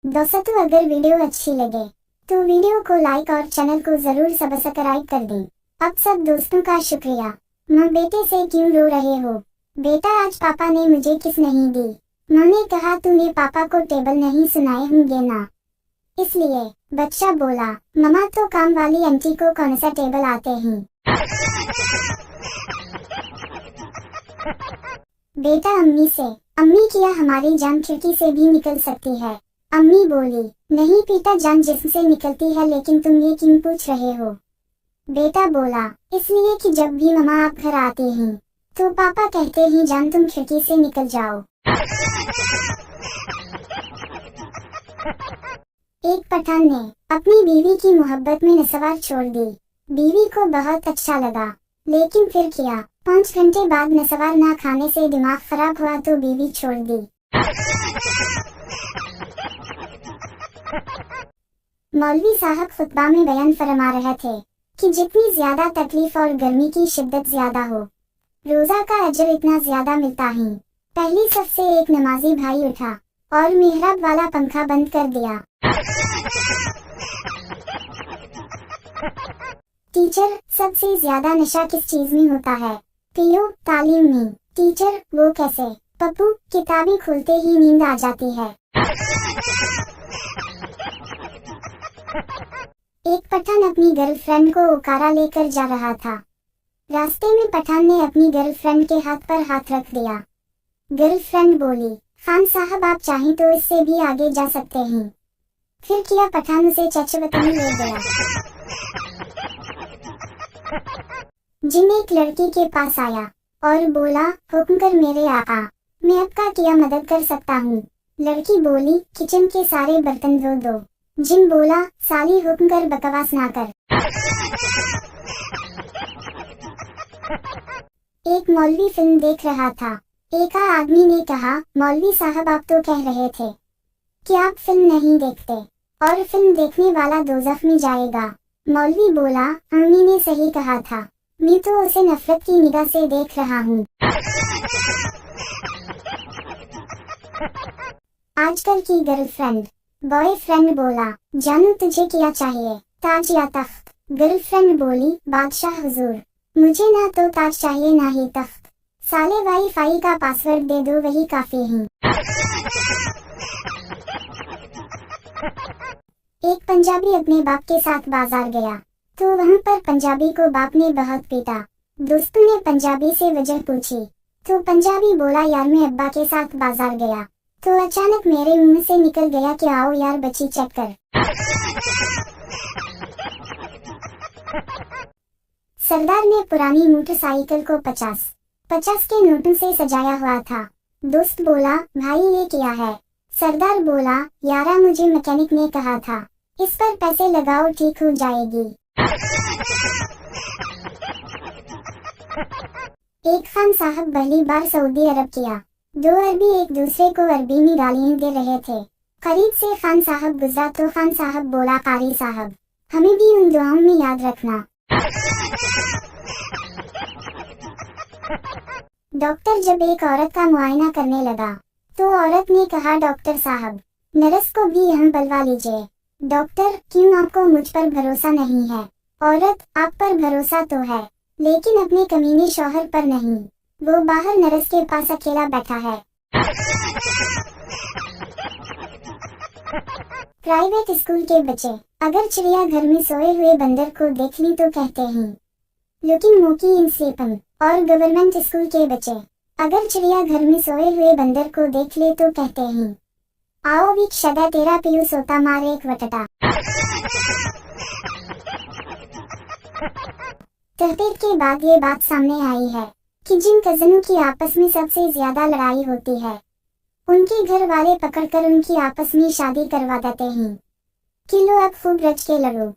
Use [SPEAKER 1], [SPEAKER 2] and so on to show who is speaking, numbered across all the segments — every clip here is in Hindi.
[SPEAKER 1] दोस्तों, अगर वीडियो अच्छी लगे तो वीडियो को लाइक और चैनल को जरूर सब्सक्राइब कर दें। अब सब दोस्तों का शुक्रिया। माँ, बेटे से क्यों रो रहे हो? बेटा, आज पापा ने मुझे किस नहीं दी। माँ ने कहा तूने पापा को टेबल नहीं सुनाए होंगे ना, इसलिए। बच्चा बोला, मम्मा तो काम वाली आंटी को कौन सा टेबल आते हैं। बेटा अम्मी से, अम्मी क्या हमारी जान खिड़की से भी निकल सकती है? अम्मी बोली, नहीं पिता जान जिससे निकलती है, लेकिन तुम ये क्यों पूछ रहे हो? बेटा बोला, इसलिए कि जब भी मम्मा आप घर आते हैं तो पापा कहते हैं जान तुम खिड़की से निकल जाओ। एक पठान ने अपनी बीवी की मोहब्बत में नसवार छोड़ दी। बीवी को बहुत अच्छा लगा, लेकिन फिर किया। 5 घंटे बाद नसवार ना खाने से दिमाग खराब हुआ तो बीवी छोड़ दी। मौलवी साहब खुतबा में बयान फरमा रहे थे कि जितनी ज्यादा तकलीफ और गर्मी की शिद्दत ज्यादा हो, रोजा का अजर इतना ज्यादा मिलता है। पहली सफ से एक नमाजी भाई उठा और मिहराब वाला पंखा बंद कर दिया। टीचर, सबसे ज्यादा नशा किस चीज में होता है? पियो, तालीम में। टीचर, वो कैसे? पप्पू, किताबें खोलते ही नींद आ जाती है। एक पठान अपनी गर्लफ्रेंड को उकारा लेकर जा रहा था। रास्ते में पठान ने अपनी गर्लफ्रेंड के हाथ पर हाथ रख दिया। गर्लफ्रेंड बोली, खान साहब आप चाहें तो इससे भी आगे जा सकते हैं। फिर किया, पठान उसे चचवतनी ले गया। जिन एक लड़की के पास आया और बोला, हुक्म कर मेरे आका, मैं आपका क्या मदद कर सकता हूँ? लड़की बोली, किचन के सारे बर्तन धो दो। जिन बोला, साली हुक्म कर, बकवास ना कर। एक मौलवी फिल्म देख रहा था। एक आदमी ने कहा, मौलवी साहब आप तो कह रहे थे कि आप फिल्म नहीं देखते और फिल्म देखने वाला दोज़ख में जाएगा। मौलवी बोला, अम्मी ने सही कहा था, मैं तो उसे नफरत की निगाह से देख रहा हूँ। आजकल की गर्लफ्रेंड। बॉयफ्रेंड बोला, जानू तुझे क्या चाहिए, ताज या तख्त? गर्लफ्रेंड बोली, बादशाह हुजूर, मुझे ना तो ताज चाहिए ना ही तख्त, साले वाईफाई का पासवर्ड दे दो वही काफी है। एक पंजाबी अपने बाप के साथ बाजार गया तो वहाँ पर पंजाबी को बाप ने बहुत पीटा। दोस्तों ने पंजाबी से वजह पूछी तो पंजाबी बोला, यार मैं अब्बा के साथ बाजार गया तो अचानक मेरे मुंह से निकल गया कि आओ यार बच्ची चेक कर। सरदार ने पुरानी मोटरसाइकिल को 50 के नोटों से सजाया हुआ था। दोस्त बोला, भाई ये क्या है? सरदार बोला, यारा मुझे मैकेनिक ने कहा था इस पर पैसे लगाओ ठीक हो जाएगी। एक खान साहब पहली बार सऊदी अरब किया। 2 अरबी एक दूसरे को अरबी में गालियां दे रहे थे। करीब से खान साहब गुजरा तो खान साहब बोला, कारी साहब हमें भी उन दुआओं में याद रखना। डॉक्टर जब एक औरत का मुआयना करने लगा तो औरत ने कहा, डॉक्टर साहब नर्स को भी यहाँ बुलवा लीजिए। डॉक्टर, क्यों आपको मुझ पर भरोसा नहीं है? औरत, आप पर भरोसा तो है लेकिन अपने कमीने शौहर पर नहीं, वो बाहर नर्स के पास अकेला बैठा है। प्राइवेट स्कूल के बच्चे अगर चिड़िया घर में सोए हुए बंदर को देख ली तो कहते हैं लुकिंग मोकी इन स्लीपिंग, और गवर्नमेंट स्कूल के बच्चे अगर चिड़िया घर में सोए हुए बंदर को देख ले तो कहते हैं आओ वीक शदा तेरा पीयू सोता मार एक वटटा। तहकीक के बाद ये बात सामने आई है कि जिन कजनों की आपस में सबसे ज्यादा लड़ाई होती है उनके घर वाले पकड़कर उनकी आपस में शादी करवा देते हैं कि लो अब खूब रच के लड़ो।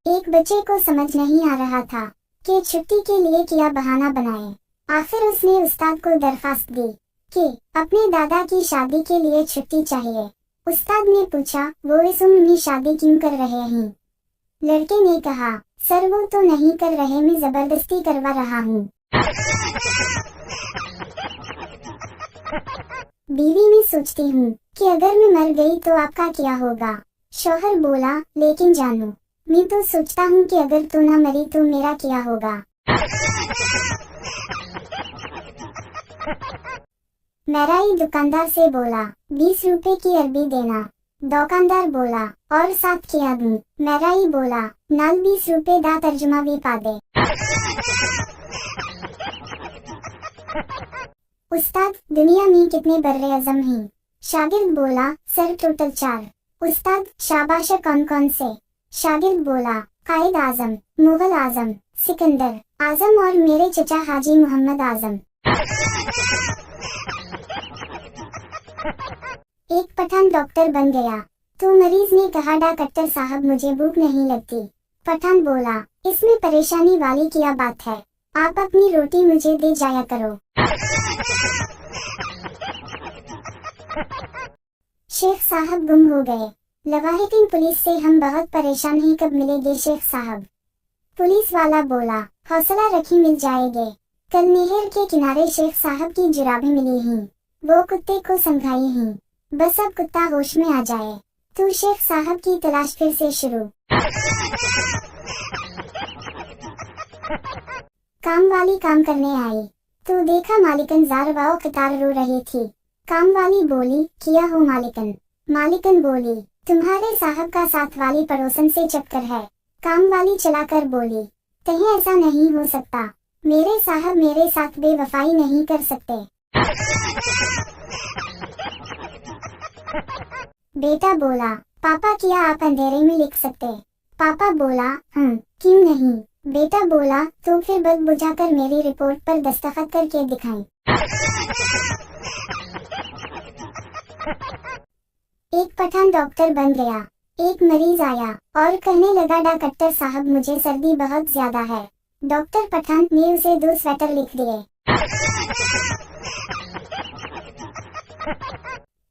[SPEAKER 1] एक बच्चे को समझ नहीं आ रहा था कि छुट्टी के लिए क्या बहाना बनाए। आखिर उसने उस्ताद को दरखास्त दी कि अपने दादा की शादी के लिए छुट्टी चाहिए। उस्ताद ने पूछा, वो इस उम्र में शादी क्यों कर रहे हैं? लड़के ने कहा, सर वो तो नहीं कर रहे, मैं जबरदस्ती करवा रहा हूँ। बीवी मैं सोचती हूँ कि अगर मैं मर गई तो आपका क्या होगा। शौहर बोला, लेकिन जानू, मैं तो सोचता हूँ कि अगर तू ना मरी तो मेरा क्या होगा। मैराई दुकानदार से बोला, 20 रुपए की अरबी देना। दुकानदार बोला, और 7 क्या दूं। मैराई बोला, नाल 20 रुपए दा तर्जुमा भी पा दे। उस्ताद, दुनिया में कितने बर्रे आजम हैं। शागिर्द बोला, सर टोटल 4। उस्ताद, शाबाश, कौन कौन से। शागिर्द बोला, कायद आजम, मुगल आजम, सिकंदर आजम और मेरे चचा हाजी मोहम्मद आजम। एक पठान डॉक्टर बन गया तो मरीज ने कहा, डॉक्टर साहब मुझे भूख नहीं लगती। पठान बोला, इसमें परेशानी वाली क्या बात है, आप अपनी रोटी मुझे दे जाया करो। शेख साहब गुम हो गए। लवाहिकीन पुलिस से हम बहुत परेशान हैं, कब मिलेंगे शेख साहब। पुलिस वाला बोला, हौसला रखी, मिल जाएंगे। कल नहर के किनारे शेख साहब की जुराबें मिली हैं, वो कुत्ते को समझाई हैं, बस अब कुत्ता होश में आ जाए तो शेख साहब की तलाश फिर से शुरू। काम वाली काम करने आई तो देखा मालिकन जार कतार रो रही थी। काम वाली बोली, किया हो मालिकन। मालिकन बोली, तुम्हारे साहब का साथ वाली पड़ोसन से चक्कर है। काम वाली चलाकर बोली, कहीं ऐसा नहीं हो सकता, मेरे साहब मेरे साथ बेवफाई नहीं कर सकते। बेटा बोला, पापा क्या आप अंधेरे में लिख सकते। पापा बोला, क्यों नहीं। बेटा बोला, तो फिर बल्ब बुझाकर मेरी रिपोर्ट पर दस्तखत करके दिखाएं। एक पठान डॉक्टर बन गया। एक मरीज आया और कहने लगा, डॉक्टर साहब मुझे सर्दी बहुत ज्यादा है। डॉक्टर पठान ने उसे 2 स्वेटर लिख दिए।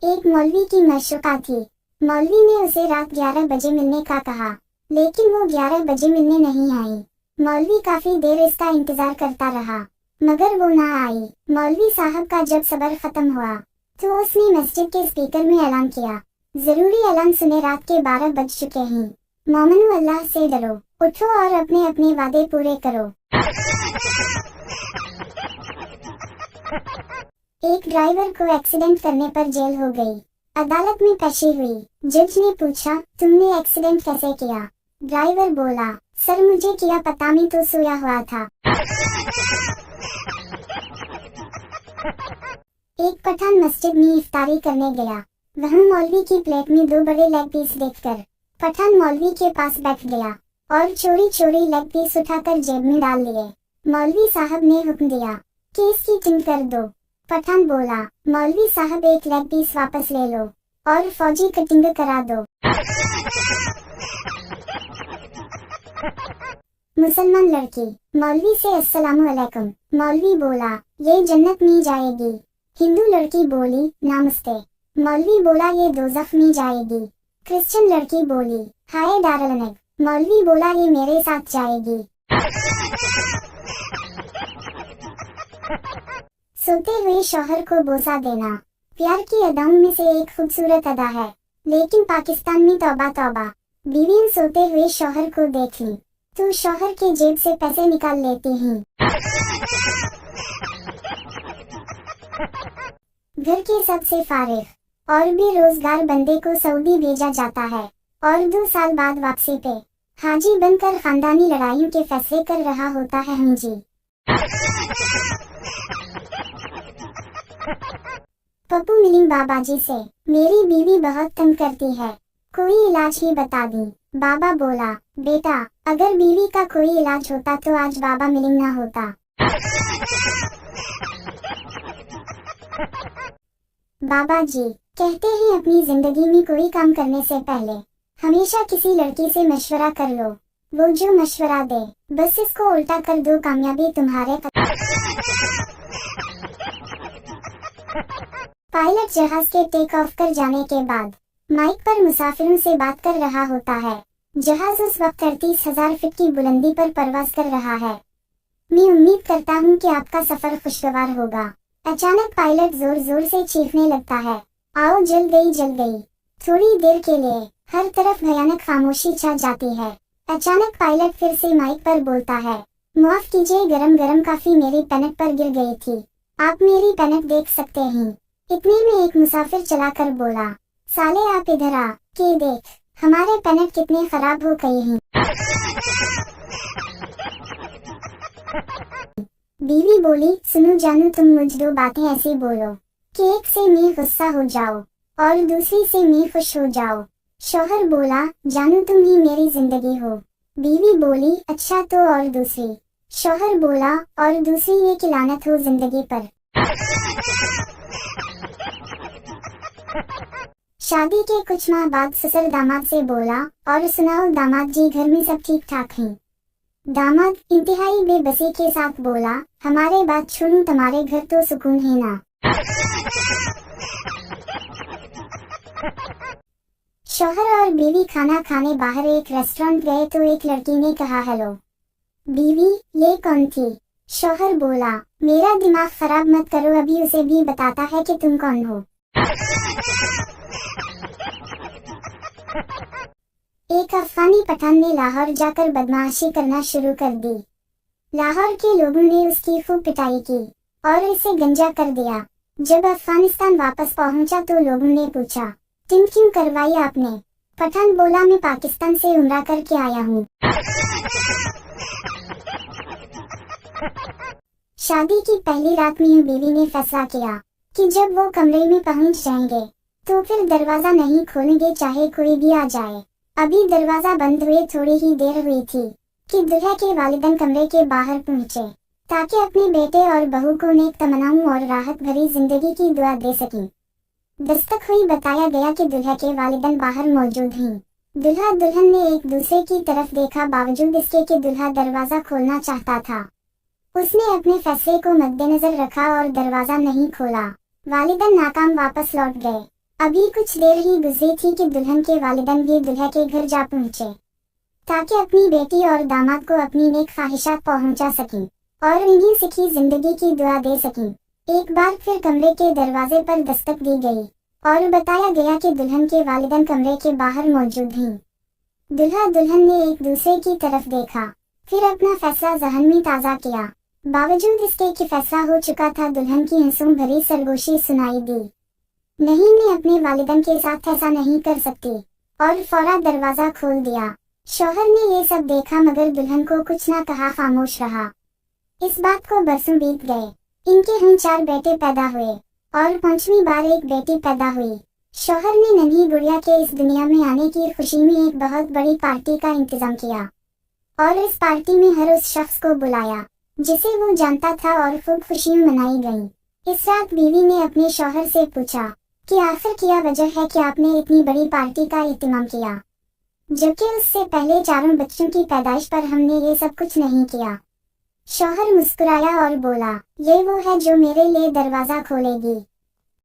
[SPEAKER 1] एक मौलवी की मशूका थी। मौलवी ने उसे रात 11 बजे मिलने का कहा, लेकिन वो 11 बजे मिलने नहीं आई। मौलवी काफी देर इसका इंतजार करता रहा, मगर वो ना आई। मौलवी साहब का जब सब्र खत्म हुआ तो उसने मस्जिद के स्पीकर में ऐलान किया, जरूरी ऐलान सुने, रात के 12 बज चुके हैं। मोमिनो अल्लाह से डरो, उठो और अपने अपने वादे पूरे करो। एक ड्राइवर को एक्सीडेंट करने पर जेल हो गई। अदालत में पेशी हुई। जज ने पूछा, तुमने एक्सीडेंट कैसे किया। ड्राइवर बोला, सर मुझे क्या पता, मैं तो सोया हुआ था। एक पठान मस्जिद में इफ्तारी करने गया। वहाँ मौलवी की प्लेट में 2 बड़े लेग पीस देखकर पठान मौलवी के पास बैठ गया और चोरी चोरी लेग पीस उठाकर जेब में डाल लिए। मौलवी साहब ने हुक्म दिया कि इसकी टिंग कर दो। पठान बोला, मौलवी साहब एक लेग पीस वापस ले लो और फौजी कटिंग करा दो। मुसलमान लड़की मौलवी से अस्सलामु अलैकुम। मौलवी बोला, ये जन्नत में जाएगी। हिंदू लड़की बोली, नमस्ते। मौलवी बोला, ये दोज़ख में जाएगी। क्रिश्चियन लड़की बोली, हाय डारलनग। मौलवी बोला, ये मेरे साथ जाएगी। सोते हुए शौहर को बोसा देना प्यार की अदाओं में से एक खूबसूरत अदा है, लेकिन पाकिस्तान में तौबा तौबा, बीवियां सोते हुए शौहर को देख ली तो शौहर के जेब से पैसे निकाल लेती हैं। घर के सबसे फारिग और बेरोजगार बंदे को सऊदी भेजा जाता है और 2 साल बाद वापसी पे हाजी बनकर खानदानी लड़ाइयों के फैसले कर रहा होता है। जी पप्पू मिली बाबा जी से, मेरी बीवी बहुत तंग करती है, कोई इलाज ही बता दी। बाबा बोला, बेटा अगर बीवी का कोई इलाज होता तो आज बाबा मिलिंग ना होता। बाबा जी कहते हैं अपनी जिंदगी में कोई काम करने से पहले हमेशा किसी लड़की से मशवरा कर लो, वो जो मशवरा दे बस इसको उल्टा कर दो, कामयाबी तुम्हारे। पायलट जहाज के टेक ऑफ कर जाने के बाद माइक पर मुसाफिरों से बात कर रहा होता है। जहाज उस वक्त 38,000 फीट की बुलंदी पर परवाज कर रहा है। मैं उम्मीद करता हूँ कि आपका सफर खुशगवार होगा। अचानक पायलट जोर जोर से चीखने लगता है, आओ जल गई जल गई। थोड़ी देर के लिए हर तरफ भयानक खामोशी छा जाती है। अचानक पायलट फिर से माइक पर बोलता है, माफ कीजिए, गरम गरम कॉफी मेरी पैनट पर गिर गई थी, आप मेरी पैनट देख सकते हैं। इतने में एक मुसाफिर चलाकर बोला, साले आप इधर आ के देख, हमारे पैनट कितने खराब हो गए हैं। बीवी बोली, सुनो जानू, तुम मुझ दो बातें ऐसी बोलो कि एक से मैं गुस्सा हो जाओ और दूसरी से मैं खुश हो जाओ। शौहर बोला, जानू तुम ही मेरी जिंदगी हो। बीवी बोली, अच्छा तो और दूसरी? शौहर बोला, और दूसरी ये कि लानत हो जिंदगी पर। शादी के कुछ माह बाद ससुर दामाद से बोला, और सुनाओ दामाद जी, घर में सब ठीक ठाक हैं? दामाद इंतहाई बेबसी के साथ बोला, हमारे बात छोड़ो, तुम्हारे घर तो सुकून है ना। शौहर और बीवी खाना खाने बाहर एक रेस्टोरेंट गए तो एक लड़की ने कहा, हेलो। बीवी, ये कौन थी? शौहर बोला, मेरा दिमाग खराब मत करो, अभी उसे भी बताता है कि तुम कौन हो। एक अफगानी पठान ने लाहौर जाकर बदमाशी करना शुरू कर दी। लाहौर के लोगों ने उसकी खूब पिटाई की और इसे गंजा कर दिया। जब अफगानिस्तान वापस पहुंचा तो लोगों ने पूछा, टिम क्यों करवाई आपने? पठान बोला, मैं पाकिस्तान से उम्रा करके आया हूँ। शादी की पहली रात में बीवी ने फैसला किया कि जब वो कमरे में पहुंच जाएंगे तो फिर दरवाजा नहीं खोलेंगे, चाहे कोई भी आ जाए। अभी दरवाजा बंद हुए थोड़ी ही देर हुई थी कि दुल्हा के वालिदैन कमरे के बाहर पहुंचे ताकि अपने बेटे और बहू को नेक तमन्नाओं और राहत भरी जिंदगी की दुआ दे सकें। दस्तक हुई, बताया गया कि दुल्हा के वालिदैन बाहर मौजूद हैं। दुल्हा दुल्हन ने एक दूसरे की तरफ देखा, बावजूद इसके कि दुल्हा दरवाजा खोलना चाहता था। उसने अपने फैसले को मद्देनजर रखा और दरवाजा नहीं खोला। वालिदैन नाकाम वापस लौट गए। अभी कुछ देर ही गुजरी थी कि दुल्हन के वालिदैन भी दुल्हा के घर जा पहुंचे ताकि अपनी बेटी और दामाद को अपनी नेक ख्वाहिशात पहुंचा सकें और उन्हें सीखी जिंदगी की दुआ दे सकें। एक बार फिर कमरे के दरवाजे पर दस्तक दी गई और बताया गया कि दुल्हन के वालिदैन कमरे के बाहर मौजूद हैं। दुल्हा दुल्हन ने एक दूसरे की तरफ देखा, फिर अपना फैसला जहन में ताज़ा किया। बावजूद इसके कि फैसला हो चुका था, दुल्हन की हंसों भरी सरगोशी सुनाई दी। नहीं, मैं अपने वालिदैन के साथ ऐसा नहीं कर सकती, और फौरा दरवाजा खोल दिया। शौहर ने ये सब देखा मगर दुल्हन को कुछ ना कहा, खामोश रहा। इस बात को बरसों बीत गए। इनके हम 4 बेटे पैदा हुए और 5वीं बार एक बेटी पैदा हुई। शौहर ने नन्ही गुड़िया के इस दुनिया में आने की खुशी में एक बहुत बड़ी पार्टी का इंतजाम किया और इस पार्टी में हर उस शख्स को बुलाया जिसे वो जानता था और खूब खुशियां मनाई गईं। इस रात बीवी ने अपने शौहर से पूछा कि आखिर क्या वजह है कि आपने इतनी बड़ी पार्टी का एहतमाम किया, जबकि उससे पहले 4 बच्चों की पैदाइश पर हमने ये सब कुछ नहीं किया। शौहर मुस्कुराया और बोला, ये वो है जो मेरे लिए दरवाजा खोलेगी।